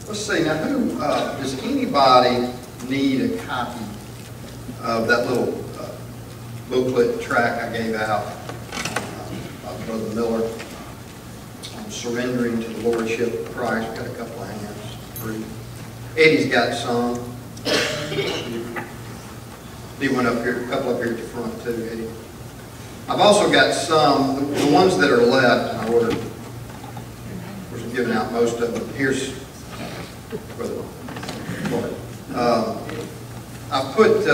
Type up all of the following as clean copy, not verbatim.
Let's see, now does anybody need a copy of that little booklet track I gave out by Brother Miller on surrendering to the Lordship of Christ? We've got a couple of hands. Free. Eddie's got some. He went up here, a couple up here at the front too, Eddie. I've also got some, the ones that are left, and I ordered, of course, I'm giving out most of them. Here's Brother Clark. I've put,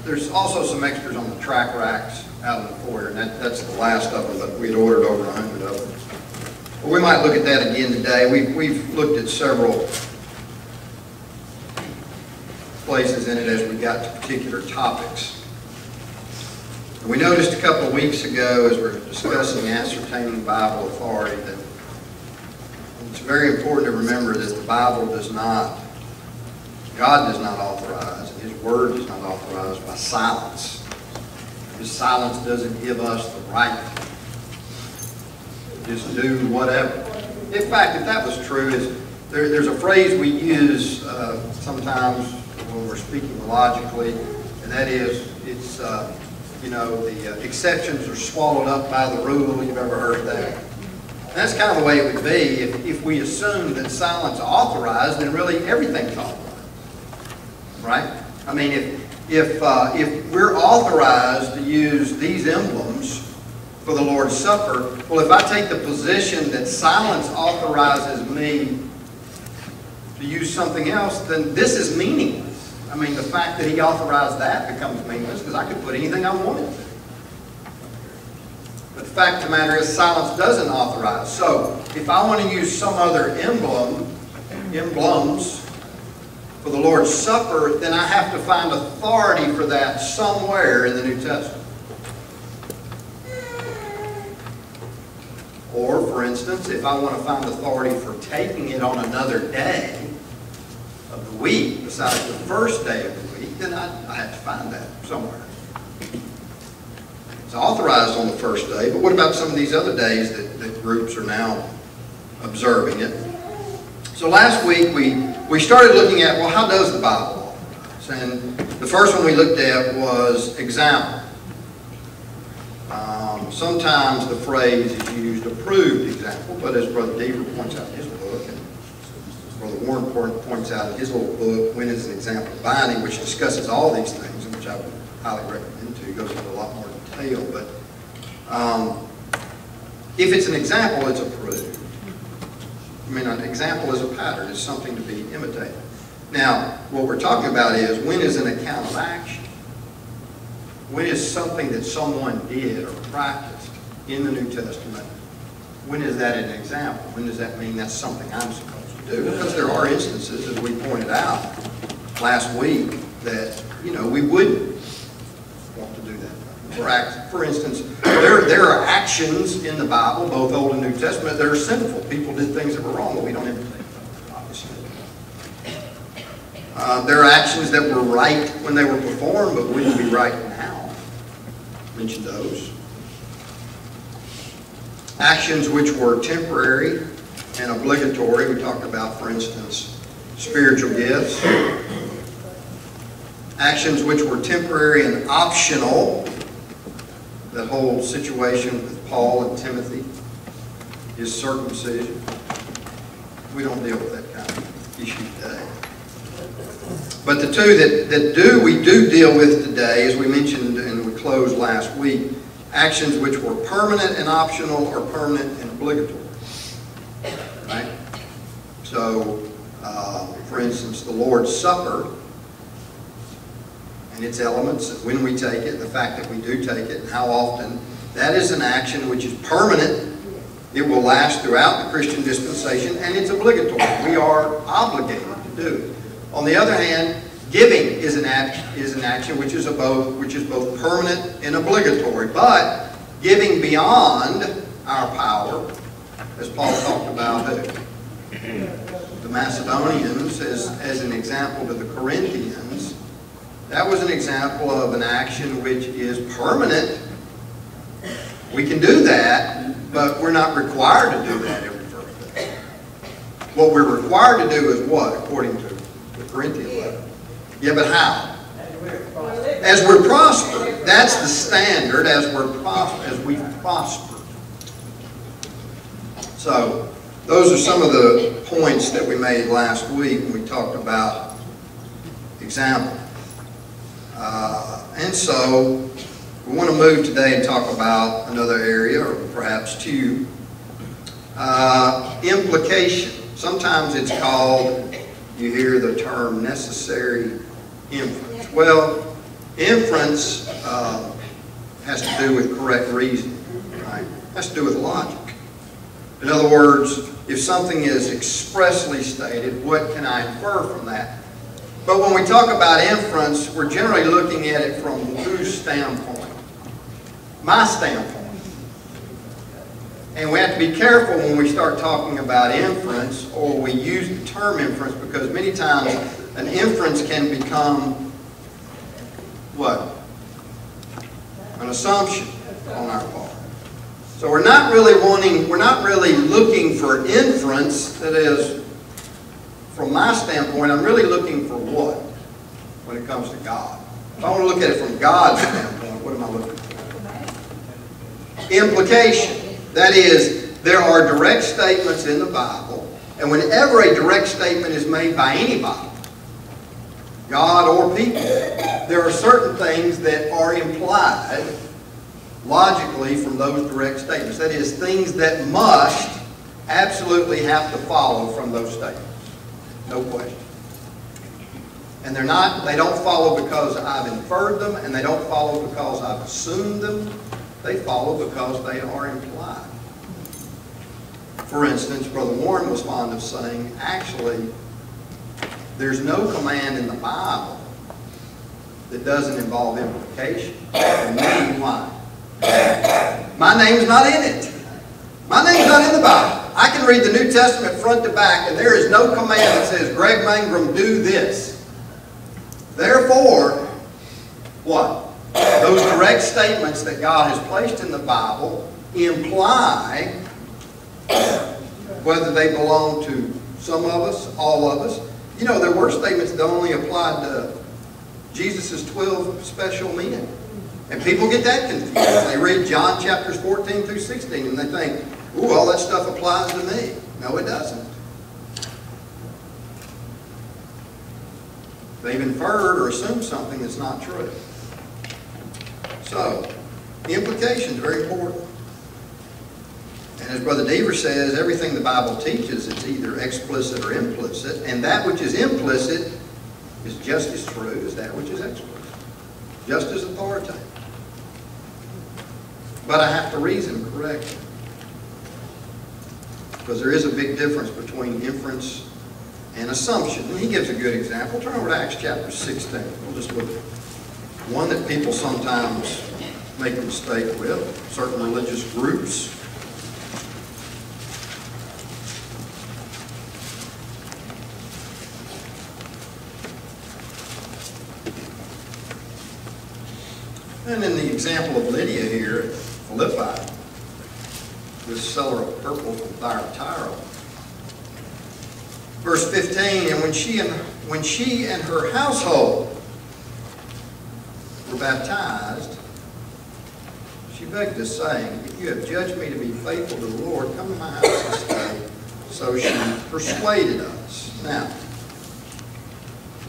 there's also some extras on the track racks out in the foyer, and that's the last of them, but we had ordered over 100 of them. Well, we might look at that again today. We've looked at several places in it as we got to particular topics. And we noticed a couple of weeks ago as we're discussing ascertaining Bible authority that it's very important to remember that the Bible does not, God does not authorize, and His Word does not authorize by silence. His silence doesn't give us the right to just do whatever. In fact, if that was true, there's a phrase we use sometimes when we're speaking logically, and that is, it's, you know, the exceptions are swallowed up by the rule. You've ever heard that? And that's kind of the way it would be if we assume that silence is authorized, then really everything's authorized, right? I mean, if we're authorized to use these emblems for the Lord's Supper, well, if I take the position that silence authorizes me to use something else, then this is meaningless. I mean, the fact that He authorized that becomes meaningless because I could put anything I wanted to. But the fact of the matter is silence doesn't authorize. So if I want to use some other emblems for the Lord's Supper, then I have to find authority for that somewhere in the New Testament. Or, for instance, if I want to find authority for taking it on another day of the week, besides the first day of the week, then I have to find that somewhere. It's authorized on the first day, but what about some of these other days that groups are now observing it? So last week we started looking at, well, how does the Bible authorize? And the first one we looked at was example. Sometimes the phrase is used approved example, but as Brother Deaver points out in his book, and Brother Warren points out in his little book, When is an Example Binding, which discusses all these things, and which I would highly recommend to. It goes into a lot more detail, but if it's an example, it's approved. I mean, an example is a pattern. It's something to be imitated. Now, what we're talking about is, when is an account of action? When is something that someone did or practiced in the New Testament, when is that an example? When does that mean that's something I'm supposed to do? Because there are instances, as we pointed out last week, that, you know, we wouldn't want to do that. For instance, there are actions in the Bible, both Old and New Testament, that are sinful. People did things that were wrong, but we don't imitate them, obviously. There are actions that were right when they were performed, but wouldn't be right now. Mentioned those. Actions which were temporary and obligatory. We talked about, for instance, spiritual gifts. Actions which were temporary and optional. The whole situation with Paul and Timothy, his circumcision. We don't deal with that kind of issue today. But the two we do deal with today, as we mentioned and we closed last week, actions which were permanent and optional or permanent and obligatory. Right? So, for instance, the Lord's Supper and its elements, and when we take it, the fact that we do take it, and how often, that is an action which is permanent. It will last throughout the Christian dispensation, and it's obligatory. We are obligated to do it. On the other hand, giving is an action which is both permanent and obligatory, but giving beyond our power, as Paul talked about the Macedonians as an example to the Corinthians. That was an example of an action which is permanent. We can do that, but we're not required to do that every birthday. What we're required to do is what, according to the Corinthian letter? Yeah, but how? As we're prospered. That's the standard, as we prosper. So, those are some of the points that we made last week when we talked about example. And so, we want to move today and talk about another area, or perhaps two. Implication. Sometimes it's called, you hear the term necessary inference. Well, inference has to do with correct reasoning, right? Has to do with logic. In other words, if something is expressly stated, what can I infer from that? But when we talk about inference, we're generally looking at it from whose standpoint? My standpoint. And we have to be careful when we start talking about inference, or we use the term inference, because many times an inference can become what? An assumption on our part. So we're not really looking for inference. That is, from my standpoint, I'm really looking for what when it comes to God? If I want to look at it from God's standpoint, what am I looking for? Implication. That is, there are direct statements in the Bible, and whenever a direct statement is made by anybody, God or people, there are certain things that are implied logically from those direct statements. That is, things that must absolutely have to follow from those statements. No question. And they don't follow because I've inferred them, and they don't follow because I've assumed them. They follow because they are implied. For instance, Brother Warren was fond of saying, actually, there's no command in the Bible that doesn't involve implication. And me, why? My name's not in it. My name's not in the Bible. I can read the New Testament front to back, and there is no command that says, Greg Mangrum, do this. Therefore, what? Those direct statements that God has placed in the Bible imply, whether they belong to some of us, all of us. You know, there were statements that only applied to Jesus' 12 special men. And people get that confused. They read John chapters 14 through 16 and they think, ooh, all that stuff applies to me. No, it doesn't. They've inferred or assumed something that's not true. So, the implication is very important. And as Brother Deaver says, everything the Bible teaches, it's either explicit or implicit. And that which is implicit is just as true as that which is explicit. Just as authoritative. But I have to reason correctly. Because there is a big difference between inference and assumption. And he gives a good example. Turn over to Acts chapter 16. We'll just look at one that people sometimes make a mistake with, certain religious groups. And in the example of Lydia here at Philippi, this seller of purple from Thyatira, verse 15, and when she and her household were baptized, she begged us, saying, if you have judged me to be faithful to the Lord, come to my house and stay. So she persuaded us. Now,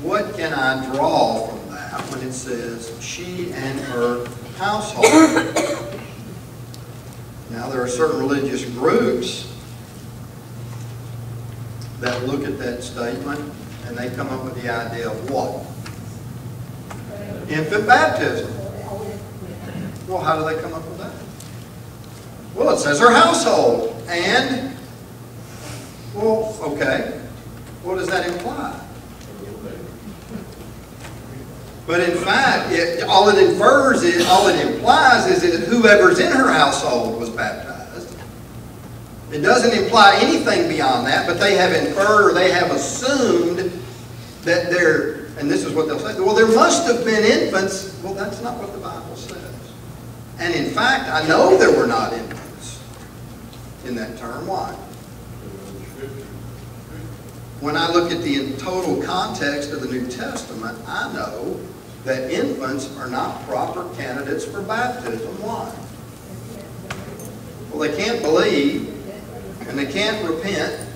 what can I draw from that when it says she and her household? Now, there are certain religious groups that look at that statement and they come up with the idea of what? Infant baptism. Well, how do they come up with that? Well, it says her household. And, well, okay. What does that imply? But in fact, all it implies is that whoever's in her household was baptized. It doesn't imply anything beyond that, but they have inferred or they have assumed that they're, and this is what they'll say, well, there must have been infants. Well, that's not what the Bible says. And in fact, I know there were not infants in that term. Why? when I look at the total context of the New Testament, I know that infants are not proper candidates for baptism. Why? Well, they can't believe, and they can't repent,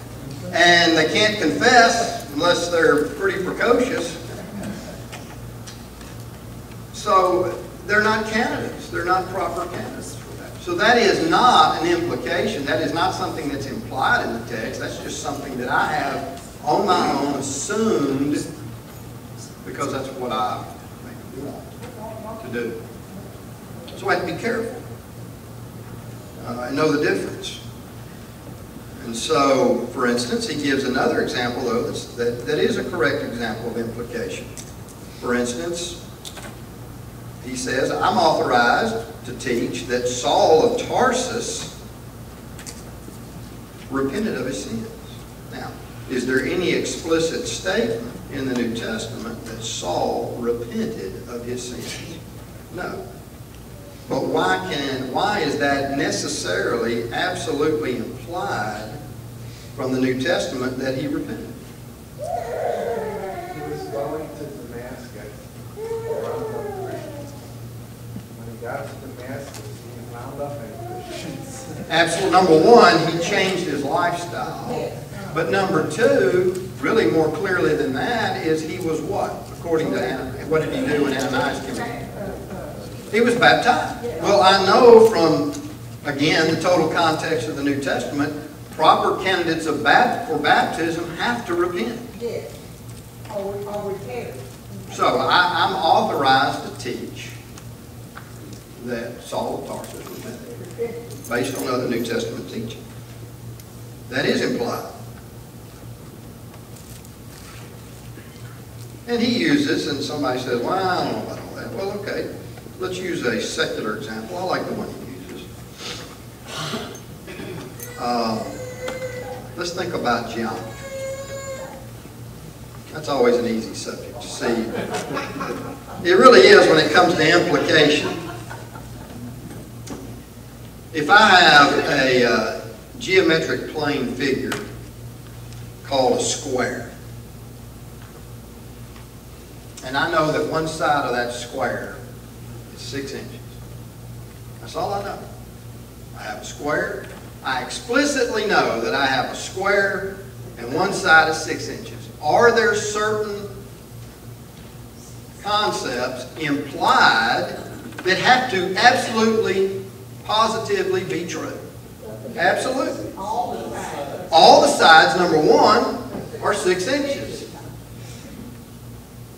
and they can't confess unless they're pretty precocious. So they're not candidates. They're not proper candidates for that. So that is not an implication. That is not something that's implied in the text. That's just something that I have on my own assumed because that's what I want to do. So I have to be careful and know the difference. And so, for instance, he gives another example, though, that is a correct example of implication. For instance, he says, I'm authorized to teach that Saul of Tarsus repented of his sins. Now, is there any explicit statement in the New Testament that Saul repented of his sins? No. But why is that necessarily, absolutely implied from the New Testament that he repented? He was going to Damascus around the Christians. When he got to Damascus, he wound up in Christians. Absolutely. Number one, he changed his lifestyle. But number two, really more clearly than that, is he was what? According to Ananias. What did he do when Ananias came in? He was baptized. Well, I know from, again, the total context of the New Testament, proper candidates for baptism have to repent. Yes. Or repent. So I'm authorized to teach that Saul of Tarsus repented, based on other New Testament teaching. That is implied. And he uses, and somebody says, well, I don't know about all that. Well, okay, let's use a secular example. I like the one he uses. Let's think about geometry. That's always an easy subject to see. It really is when it comes to implication. If I have a geometric plane figure called a square, and I know that one side of that square is 6 inches. That's all I know. I have a square. I explicitly know that I have a square and one side is 6 inches. Are there certain concepts implied that have to absolutely, positively be true? Absolutely. All the sides, number one, are 6 inches.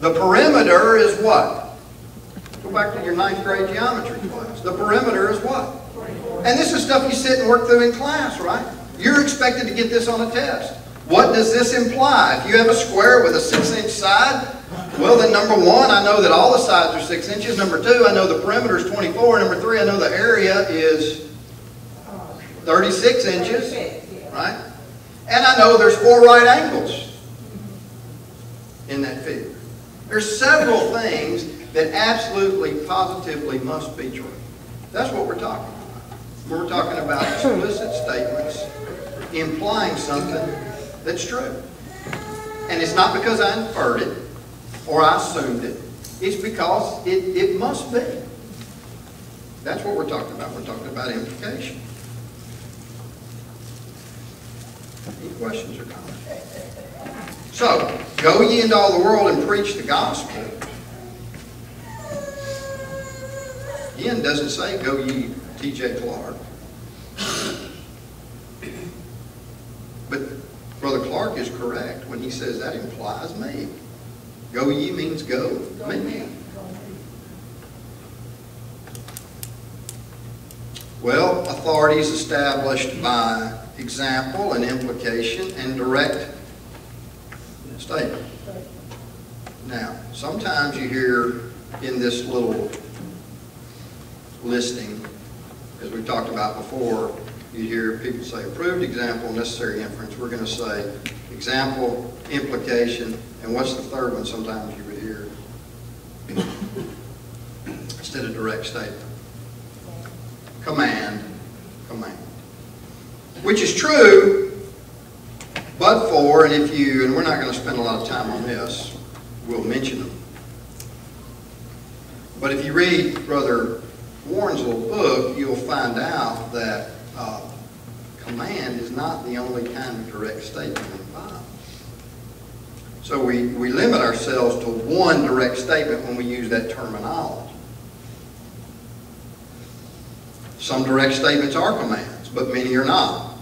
The perimeter is what? Go back to your 9th grade geometry class. The perimeter is what? And this is stuff you sit and work through in class, right? You're expected to get this on a test. What does this imply? If you have a square with a 6-inch side, well then number one, I know that all the sides are 6 inches. Number two, I know the perimeter is 24. Number three, I know the area is 36 inches, right? And I know there's 4 right angles in that figure. There's several things that absolutely, positively must be true. That's what we're talking about. We're talking about explicit statements implying something that's true. And it's not because I inferred it or I assumed it. It's because it must be. That's what we're talking about. We're talking about implication. Any questions or comments? So, go ye into all the world and preach the gospel. Again, doesn't say go ye T.J. Clark. But Brother Clark is correct when he says that implies me. Go ye means go me. Well, authority is established by example and implication and direct statement. Now, sometimes you hear in this little listing, as we talked about before, you hear people say approved example, necessary inference. We're going to say example, implication, and what's the third one sometimes you would hear instead of direct statement? Command. Which is true, But for, and if you, and we're not going to spend a lot of time on this, we'll mention them. But if you read Brother Warren's little book, you'll find out that command is not the only kind of direct statement in the Bible. So we limit ourselves to one direct statement when we use that terminology. Some direct statements are commands, but many are not.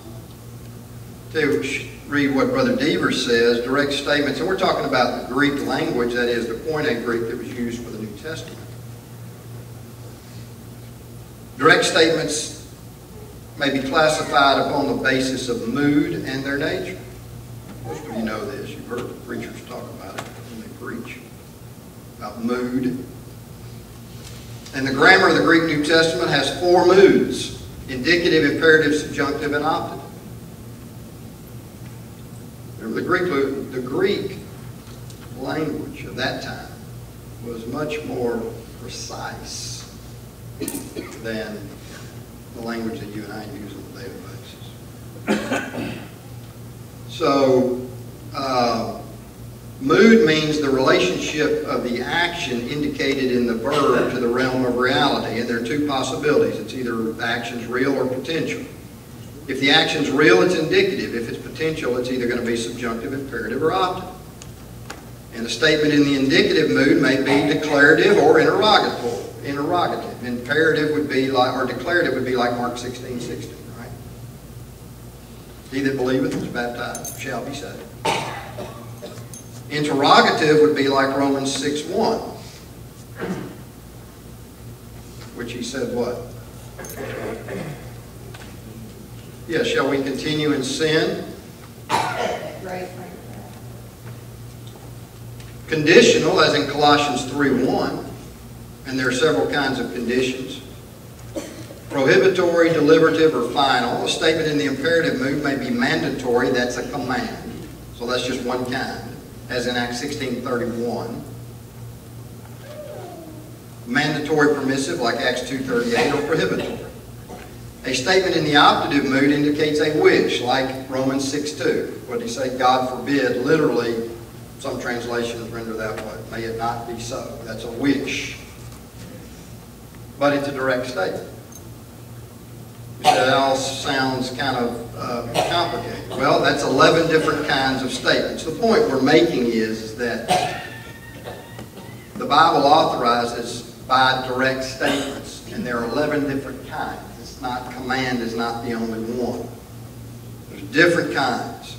To read what Brother Deaver says, direct statements, and we're talking about the Greek language, that is the Koine Greek that was used for the New Testament. Direct statements may be classified upon the basis of mood and their nature. Most of you know this. You've heard the preachers talk about it when they preach about mood. And the grammar of the Greek New Testament has 4 moods: indicative, imperative, subjunctive, and optative. Remember, the Greek language of that time was much more precise than the language that you and I use on a daily basis. So, mood means the relationship of the action indicated in the verb to the realm of reality. And there are 2 possibilities. It's either the action's real or potential. If the action's real, it's indicative. If it's potential, it's either going to be subjunctive, imperative, or optative. And a statement in the indicative mood may be declarative or interrogative. Imperative would be like, or declarative would be like Mark 16:16, right? He that believeth is baptized shall be saved. Interrogative would be like Romans 6:1, which he said what? Yeah, shall we continue in sin? Right. Conditional, as in Colossians 3:1, and there are several kinds of conditions. Prohibitory, deliberative, or final. A statement in the imperative mood may be mandatory, that's a command. So that's just one kind, as in Acts 16:31. Mandatory, permissive, like Acts 2:38, or prohibitory. A statement in the optative mood indicates a wish, like Romans 6:2. What did he say? God forbid. Literally, some translations render that way. May it not be so. That's a wish. But it's a direct statement. You say that all sounds kind of complicated. Well, that's 11 different kinds of statements. The point we're making is that the Bible authorizes by direct statements, and there are 11 different kinds. It's not, command is not the only one. There's different kinds.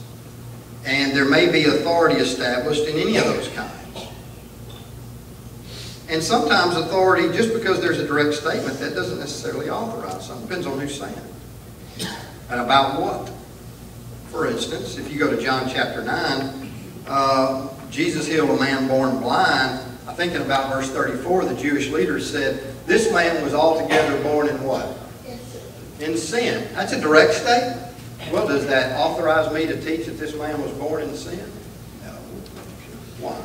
And there may be authority established in any of those kinds. And sometimes authority, just because there's a direct statement, that doesn't necessarily authorize something. Depends on who's saying it. And about what. For instance, if you go to John chapter 9, Jesus healed a man born blind. I think in about verse 34, the Jewish leaders said, this man was altogether born in what? In sin. That's a direct statement. Well, does that authorize me to teach that this man was born in sin? No. Why?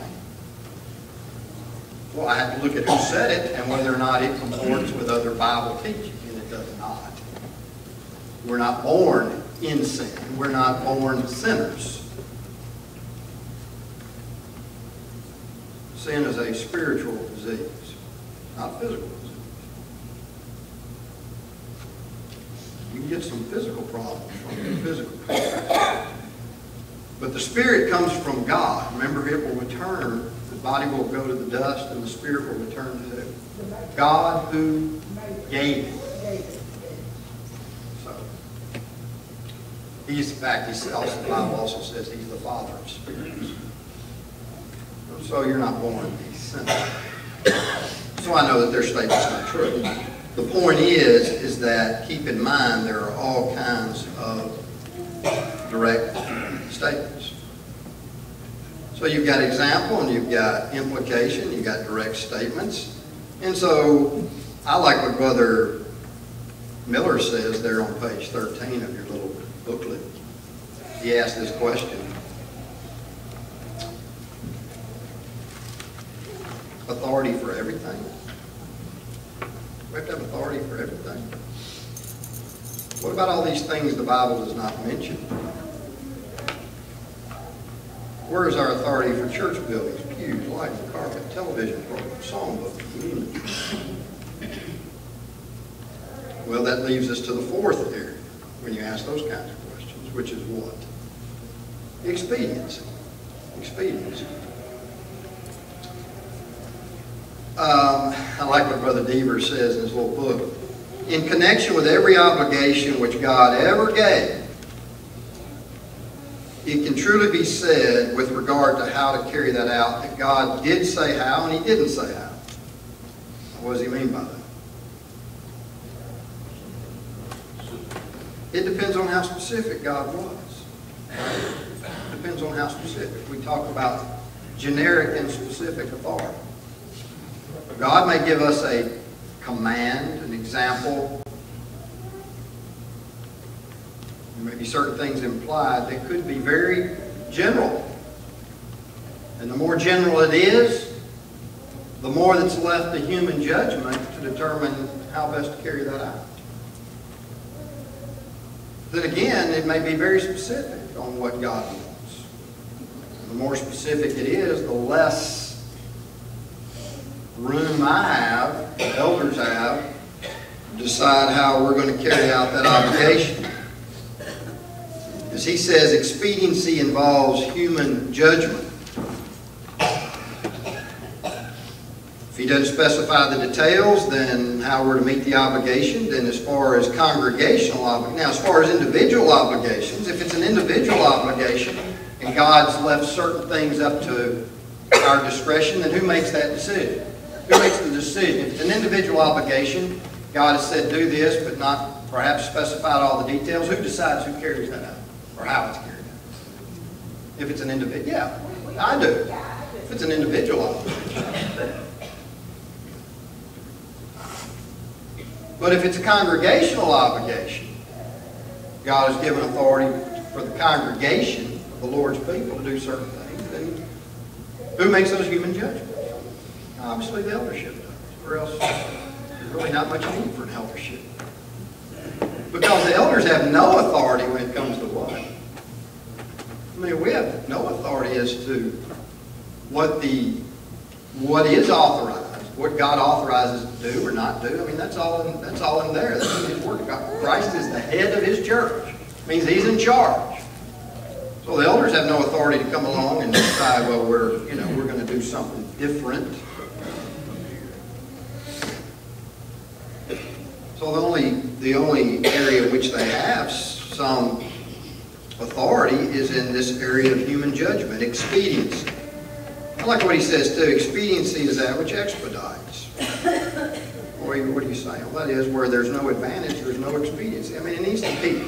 Well, I have to look at who said it and whether or not it comports with other Bible teaching, and it does not. We're not born in sin. We're not born sinners. Sin is a spiritual disease, not a physical disease. You can get some physical problems from the physical. But the spirit comes from God. Remember, it will return. The body will go to the dust, and the spirit will return to God who gave it. So, he's, in fact, the Bible also says he's the Father of spirits. So you're not born a sinner. So I know that their statement's not true. The point is that keep in mind there are all kinds of direct statements. So you've got example and you've got implication, you've got direct statements. And so I like what Brother Miller says there on page 13 of your little booklet. He asked this question. Authority for everything? We have to have authority for everything. What about all these things the Bible does not mention? Where is our authority for church buildings, pews, lighting, carpet, television programs, songbook, communion? Well, that leaves us to the fourth area when you ask those kinds of questions, which is what? Expediency. Expediency. I like what Brother Deaver says in his little book. In connection with every obligation which God ever gave, it can truly be said with regard to how to carry that out that God did say how and He didn't say how. What does He mean by that? It depends on how specific God was. It depends on how specific. We talk about generic and specific authority. God may give us a command, an example. There may be certain things implied that could be very general. And the more general it is, the more that's left to human judgment to determine how best to carry that out. Then again, it may be very specific on what God wants. The more specific it is, the less room I have, the elders have, to decide how we're going to carry out that obligation. As he says, expediency involves human judgment. If he doesn't specify the details, then how we're to meet the obligation. Then as far as congregational obligations, now as far as individual obligations, if it's an individual obligation and God's left certain things up to our discretion, then who makes that decision? Who makes the decision? If it's an individual obligation, God has said do this, but not perhaps specified all the details. Who decides who carries that out or how it's carried out? If it's an individual, yeah, I do. If it's an individual obligation. But if it's a congregational obligation, God has given authority for the congregation of the Lord's people to do certain things, then who makes those human judgments? Obviously the eldership does, or else there's really not much need for an eldership. Because the elders have no authority when it comes to what? I mean, we have no authority as to what is authorized, what God authorizes to do or not do. I mean, that's all in there. That's in His Word. Christ is the head of His church. It means He's in charge. So the elders have no authority to come along and decide, well, we're going to do something different. So the only area in which they have some authority is in this area of human judgment, expediency. I like what he says too. Expediency is that which expedites. What are you saying? Well, that is where there's no advantage, there's no expediency. I mean, it needs to be.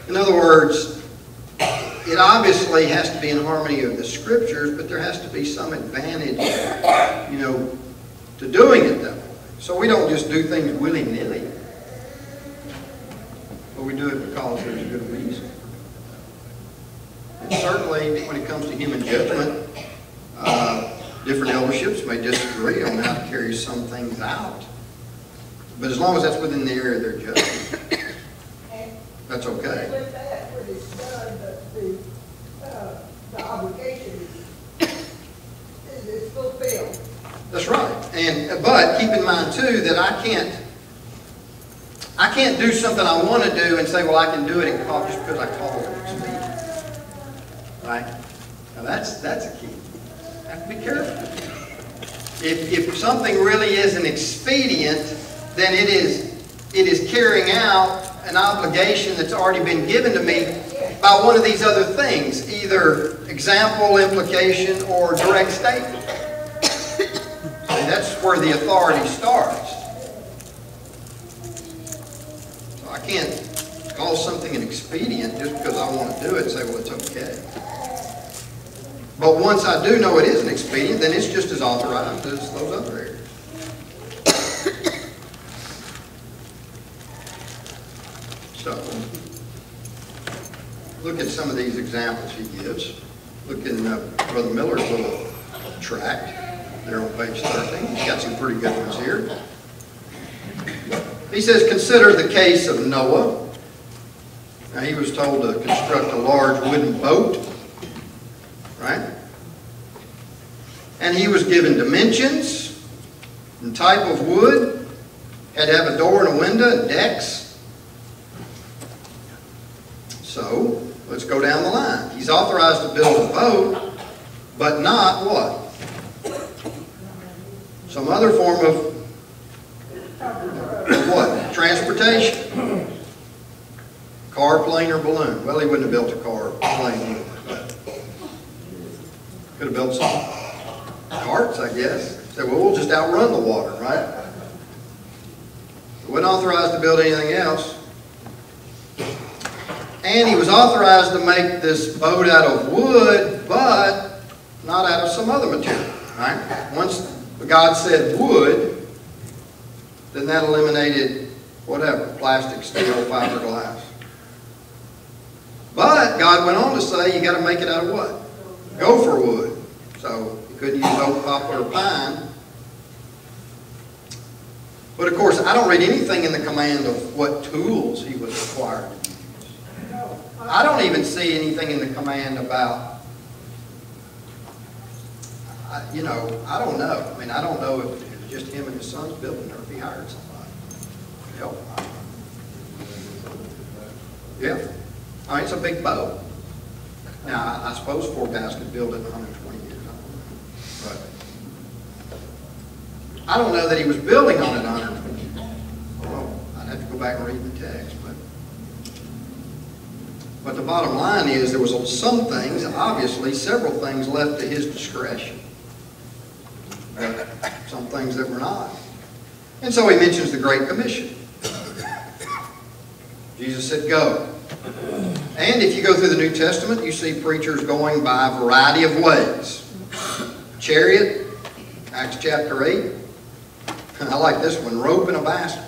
In other words, it obviously has to be in harmony with the Scriptures, but there has to be some advantage, to doing it that way. So we don't just do things willy-nilly, but we do it because there's a good reason. And certainly, when it comes to human judgment, different elderships may disagree on how to carry some things out. But as long as that's within the area of their judgment, that's okay. With that, when it's done, the obligation is fulfilled. That's right. But keep in mind too that I can't do something I want to do and say, well, I can do it just because I call it expedient. Right? Now that's a key. You have to be careful. If something really is an expedient, then it is carrying out an obligation that's already been given to me by one of these other things, either example, implication, or direct statement. And that's where the authority starts. So I can't call something an expedient just because I want to do it and say, well, it's okay. But once I do know it is an expedient, then it's just as authorized as those other areas. So, look at some of these examples he gives. Look in Brother Miller's little tract there on page 13. He's got some pretty good ones here. He says, consider the case of Noah. Now, he was told to construct a large wooden boat, right? And he was given dimensions and type of wood, had to have a door and a window and decks. So, let's go down the line. He's authorized to build a boat, but not what? Some other form of what? Transportation. Car, plane, or balloon. Well, he wouldn't have built a car or plane either, but could have built some carts, I guess. Said, well, we'll just outrun the water, right? He wasn't authorized to build anything else. And he was authorized to make this boat out of wood, but not out of some other material, right? Once God said wood, then that eliminated whatever, plastic, steel, fiberglass. But God went on to say you got to make it out of what? Gopher wood. So you couldn't use oak, poplar, or pine. But of course, I don't read anything in the command of what tools he was required to use. I don't even see anything in the command about, you know, I don't know. I mean, I don't know if it was just him and his sons building or if he hired somebody to help. Yeah. I mean, it's a big boat. Now, I suppose 4 guys could build it in 120 years. But I don't know that he was building on it 120 years. Well, I'd have to go back and read the text. But the bottom line is there was some things, obviously, several things left to his discretion. But some things that were not. And so he mentions the Great Commission. Jesus said, go. And if you go through the New Testament, you see preachers going by a variety of ways. Chariot, Acts chapter 8. I like this one, rope and a basket.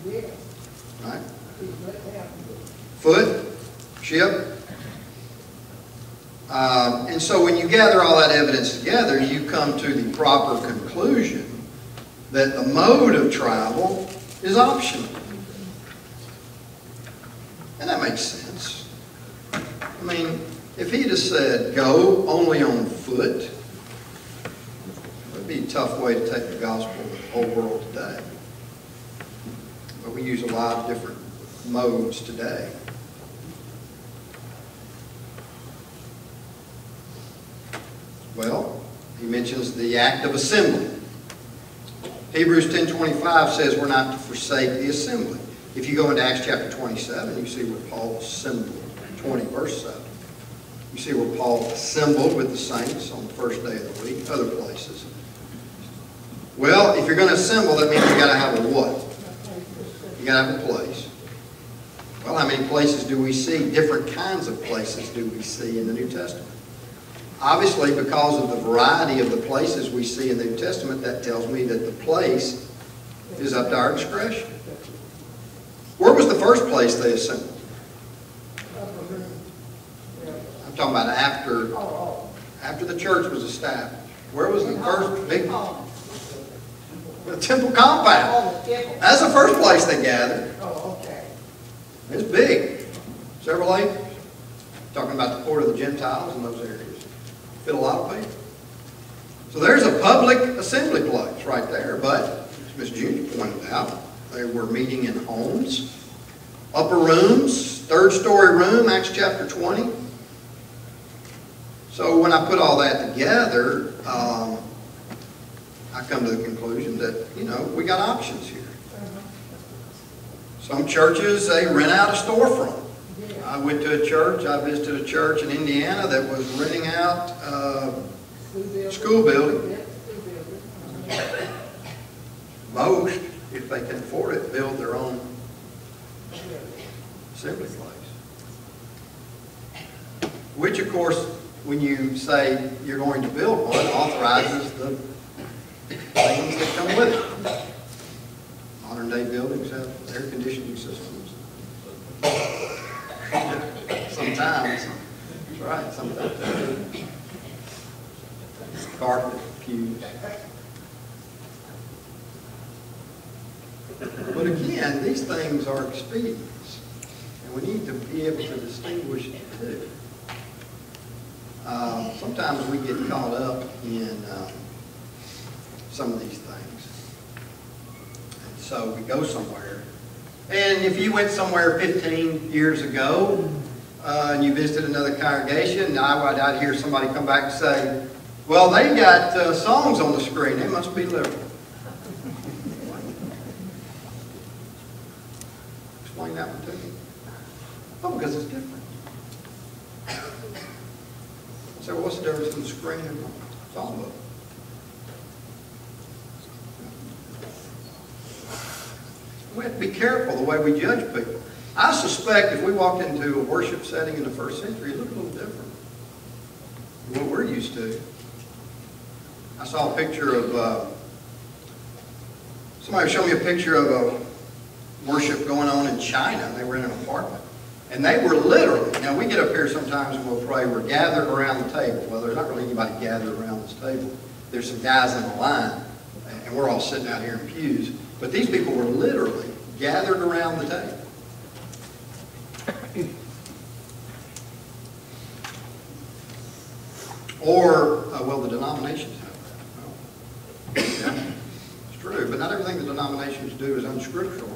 Right? Foot, ship. And so when you gather all that evidence together, you come to the proper conclusion that the mode of travel is optional. And that makes sense. I mean, if he'd have said, go only on foot, it would be a tough way to take the gospel to the whole world today. But we use a lot of different modes today. Well, he mentions the act of assembly. Hebrews 10:25 says we're not to forsake the assembly. If you go into Acts chapter 27, you see where Paul assembled, 20 verse 7. You see where Paul assembled with the saints on the first day of the week, other places. Well, if you're going to assemble, that means you got to have a what? You got to have a place. Well, how many places do we see? Different kinds of places do we see in the New Testament? Obviously, because of the variety of the places we see in the New Testament, that tells me that the place is up to our discretion. Where was the first place they assembled? I'm talking about after the church was established. Where was the first big? The temple compound. That's the first place they gathered. It's big. Several acres. Talking about the port of the Gentiles in those areas. Fit a lot of people. So there's a public assembly place right there. But, as Ms. Junior pointed out, they were meeting in homes, upper rooms, 3rd story room, Acts chapter 20. So when I put all that together, I come to the conclusion that, you know, we got options here. Some churches, they rent out a storefront. I went to a church, I visited a church in Indiana that was renting out school building. Most, if they can afford it, build their own assembly place. Which, of course, when you say you're going to build one, authorizes the things that come with it. Modern day buildings have air conditioning systems. Sometimes, that's right, sometimes they do. Carpet, pews. But again, these things are expedients, and we need to be able to distinguish the two. sometimes we get caught up in some of these things. And so we go somewhere. And if you went somewhere 15 years ago and you visited another congregation, I'd hear somebody come back and say, well, they got songs on the screen. They must be liberal. Explain that one to me. Oh, because it's different. So what's the difference between the screen and the songbook? We have to be careful the way we judge people. I suspect if we walked into a worship setting in the first century, it looked a little different than what we're used to. I saw a picture of, somebody showed me a picture of a worship going on in China. They were in an apartment. And they were literally, now we get up here sometimes and we'll pray, we're gathered around the table. Well, there's not really anybody gathered around this table. There's some guys in a line, and we're all sitting out here in pews. But these people were literally gathered around the table. Or, well, the denominations have that. Well, yeah, it's true, but not everything the denominations do is unscriptural.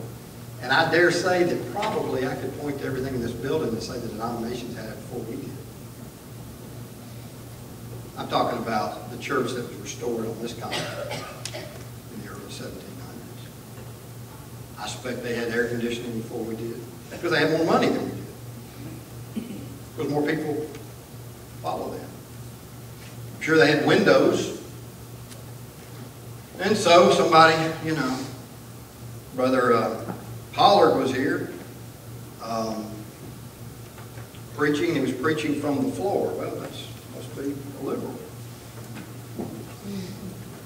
And I dare say that probably I could point to everything in this building and say the denominations had it before we did. I'm talking about the church that was restored on this continent in the early 1700s. I suspect they had air conditioning before we did, because they had more money than we did. Because more people follow them. I'm sure they had windows. And so somebody, Brother Pollard was here preaching. He was preaching from the floor. Well, that's must be a liberal.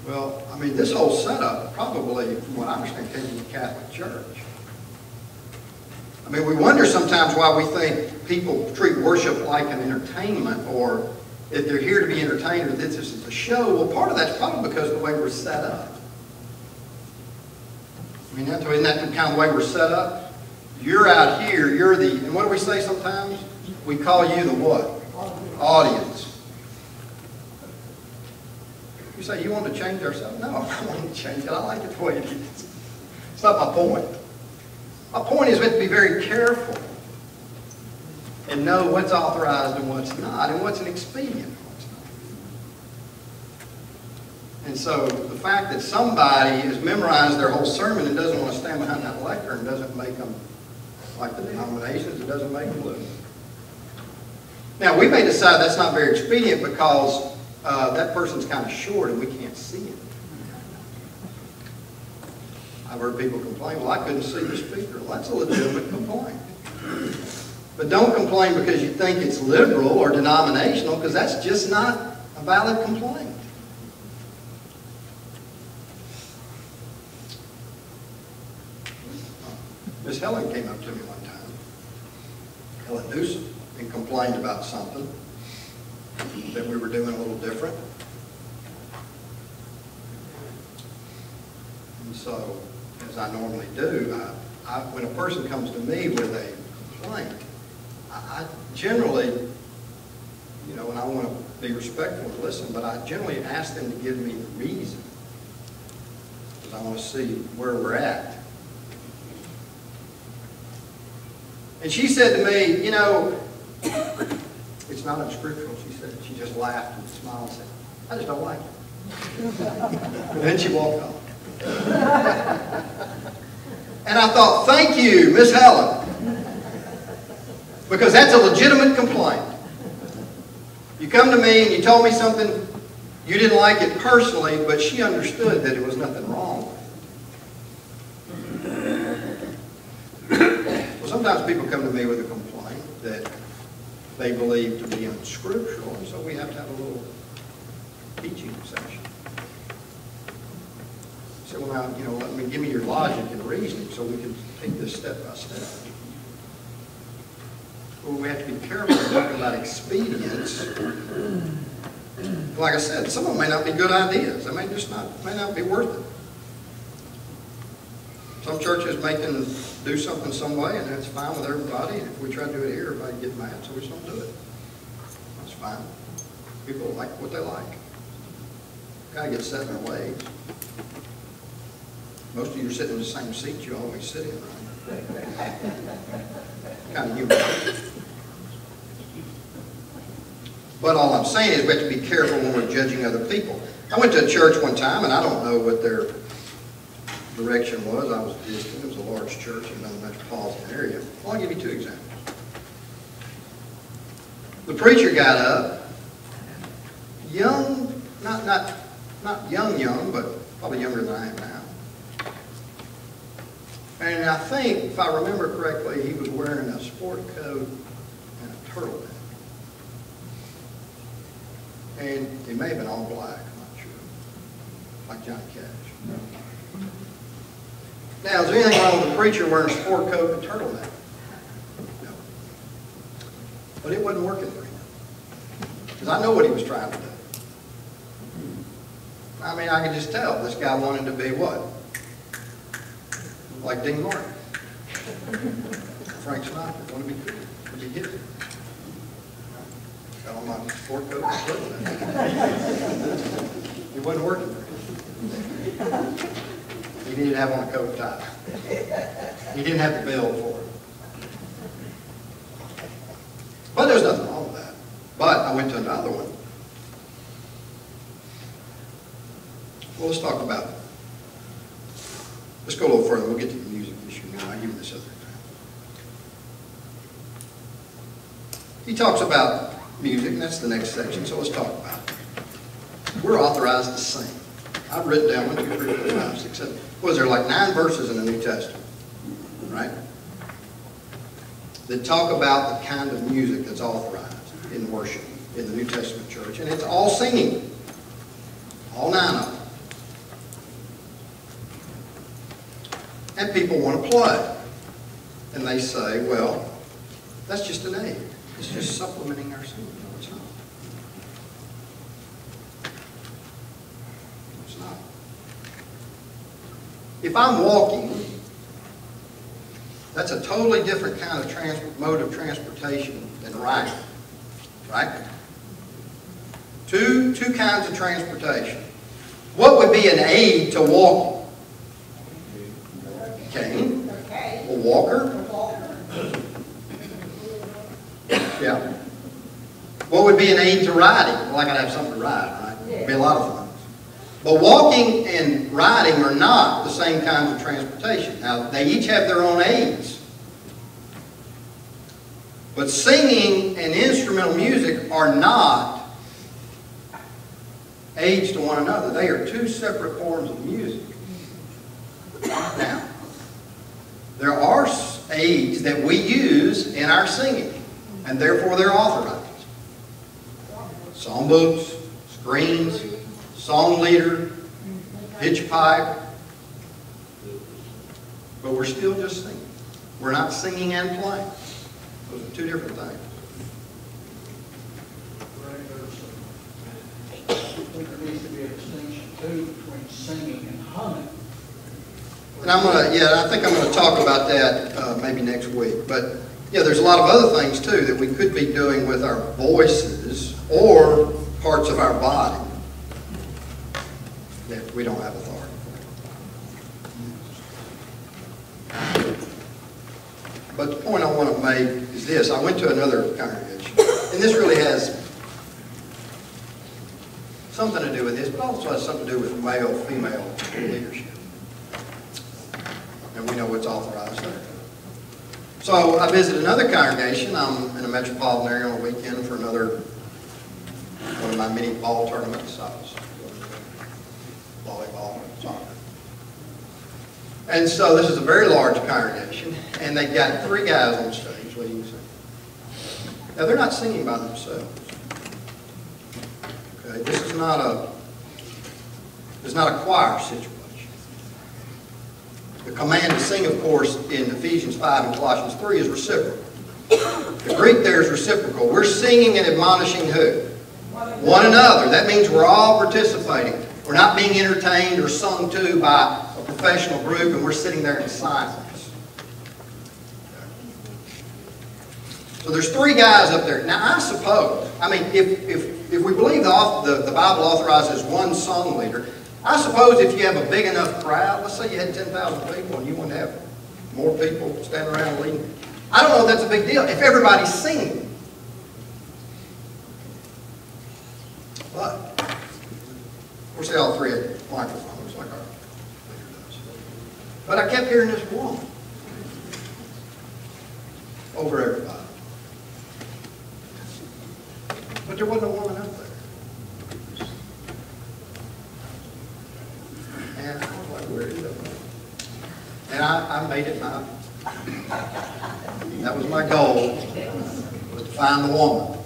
Well, I mean, this whole setup probably, from what I understand, came from the Catholic Church. I mean, we wonder sometimes why we think people treat worship like an entertainment, or if they're here to be entertained, or this is a show. Well, part of that's probably because of the way we're set up. I mean, isn't that the kind of way we're set up? You're out here, you're the, and what do we say sometimes? We call you the what? Audience. You say, you want to change ourselves? No, I don't want to change it. I like it the way it is. It's not my point. My point is we have to be very careful and know what's authorized and what's not, and what's an expedient and what's not. And so the fact that somebody has memorized their whole sermon and doesn't want to stand behind that lectern doesn't make them like the denominations. It doesn't make them lose. Now, we may decide that's not very expedient because that person's kind of short and we can't see it. I've heard people complain, well, I couldn't see the speaker. Well, that's a legitimate complaint. But don't complain because you think it's liberal or denominational, because that's just not a valid complaint. Miss Helen came up to me one time, Helen Newsom, and complained about something that we were doing a little different. And so, as I normally do, when a person comes to me with a complaint, I generally, and I want to be respectful and listen, but I generally ask them to give me the reason, because I want to see where we're at. And she said to me, it's not unscriptural, she said. She just laughed and smiled and said, I just don't like it. And then she walked off. And I thought, thank you, Miss Helen. Because that's a legitimate complaint. You come to me and you told me something, you didn't like it personally, but she understood that it was nothing wrong with it. Well, sometimes people come to me with a complaint that they believe to be unscriptural, and so we have to have a little teaching session. So, well, now, give me your logic and reasoning so we can take this step by step. Well, we have to be careful talking about expedience. Like I said, some of them may not be good ideas. They may not be worth it. Some churches make them do something some way, and that's fine with everybody. And if we try to do it here, everybody get mad, so we just don't do it. That's fine. People like what they like. Gotta get set in their ways. Most of you are sitting in the same seat you always sit in, right? Kind of human. But all I'm saying is we have to be careful when we're judging other people. I went to a church one time, and I don't know what their direction was. I was visiting. It was a large church in another metropolitan area. Well, I'll give you two examples. The preacher got up, young, not young, but probably younger than I am now. And I think, if I remember correctly, he was wearing a sport coat and a turtleneck. And it may have been all black, I'm not sure. Like Johnny Cash. Now, is there anything wrong with the preacher wearing a sport coat and a turtleneck? No. But it wasn't working for him. Because I know what he was trying to do. I mean, I could just tell this guy wanted to be what? Like Dean Martin. Frank Sinatra, want to be cool. Would you get it? Got on my sport coat and turtleneck. It wasn't working for him. He didn't have on a coat and tie. He didn't have the bill for it. But there's nothing wrong with that. But I went to another one. Well, let's talk about it. Let's go a little further. We'll get to the music issue now. I'll give you this other time. He talks about music, and that's the next section, so let's talk about it. We're authorized to sing. I've written down 1, 2, 3, 4, 5, 6, 7. Was there like 9 verses in the New Testament, right? That talk about the kind of music that's authorized in worship in the New Testament church, and it's all singing. All 9 of them. And people want to play. And they say, well, that's just an aid. It's just supplementing our singing. No, it's not. It's not. If I'm walking, that's a totally different kind of mode of transportation than riding. Right? Two kinds of transportation. What would be an aid to walking? Cane, a walker. Yeah. What would be an aid to riding? Well, I gotta have something to ride, right? It'd be a lot of things. But walking and riding are not the same kinds of transportation. Now, they each have their own aids. But singing and instrumental music are not aids to one another. They are two separate forms of music. Now, there are aids that we use in our singing, and therefore they're authorized. Songbooks, screens, song leader, pitch pipe. But we're still just singing. We're not singing and playing. Those are two different things. There needs to be a distinction too between singing and humming. And I think I'm gonna talk about that maybe next week. But yeah, there's a lot of other things too that we could be doing with our voices or parts of our body that we don't have authority for. But the point I want to make is this. I went to another congregation, and this really has something to do with this, but also has something to do with male-female leadership. And we know what's authorized there. So I visited another congregation. I'm in a metropolitan area on a weekend for one of my mini ball tournaments. I was volleyball, soccer. And so this is a very large congregation, and they've got 3 guys on stage leading singing. Now they're not singing by themselves. Okay, this is not a choir situation. The command to sing, of course, in Ephesians 5 and Colossians 3 is reciprocal. The Greek there is reciprocal. We're singing and admonishing who? One another. That means we're all participating. We're not being entertained or sung to by a professional group and we're sitting there in silence. So there's 3 guys up there. Now, I suppose, I mean, if we believe the Bible authorizes one song leader, I suppose if you have a big enough crowd, let's say you had 10,000 people and you want to have more people standing around leading, I don't know if that's a big deal if everybody's singing. But, of course, they all 3 had microphones like our leader does. But I kept hearing this woman over everybody. But there wasn't a woman up there. And I was like, where is that woman? And I made it that was my goal, was to find the woman.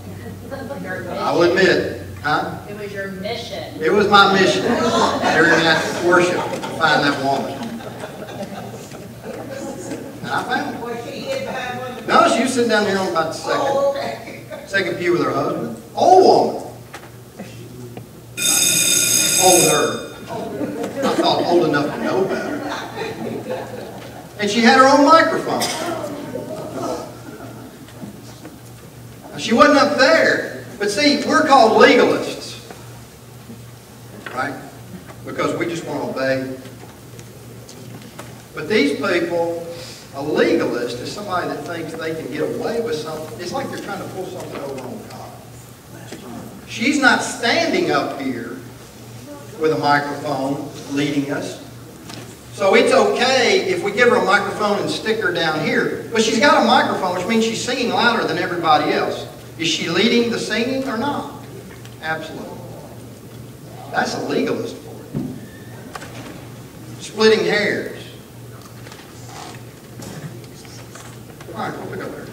I will admit it. Huh? It was your mission. It was my mission during that worship to find that woman. And I found her. Was she hid behind one of the? No, she was sitting down here on about the Oh, okay. second pew with her husband. Old woman. Older. I thought old enough to know better. And she had her own microphone. Now, she wasn't up there. But see, we're called legalists. Right? Because we just want to obey. But these people, a legalist is somebody that thinks they can get away with something. It's like they're trying to pull something over on God. She's not standing up here with a microphone leading us. So it's okay if we give her a microphone and stick her down here. But she's got a microphone, which means she's singing louder than everybody else. Is she leading the singing or not? Absolutely. That's a legalist for you. Splitting hairs. All right, we'll pick up there.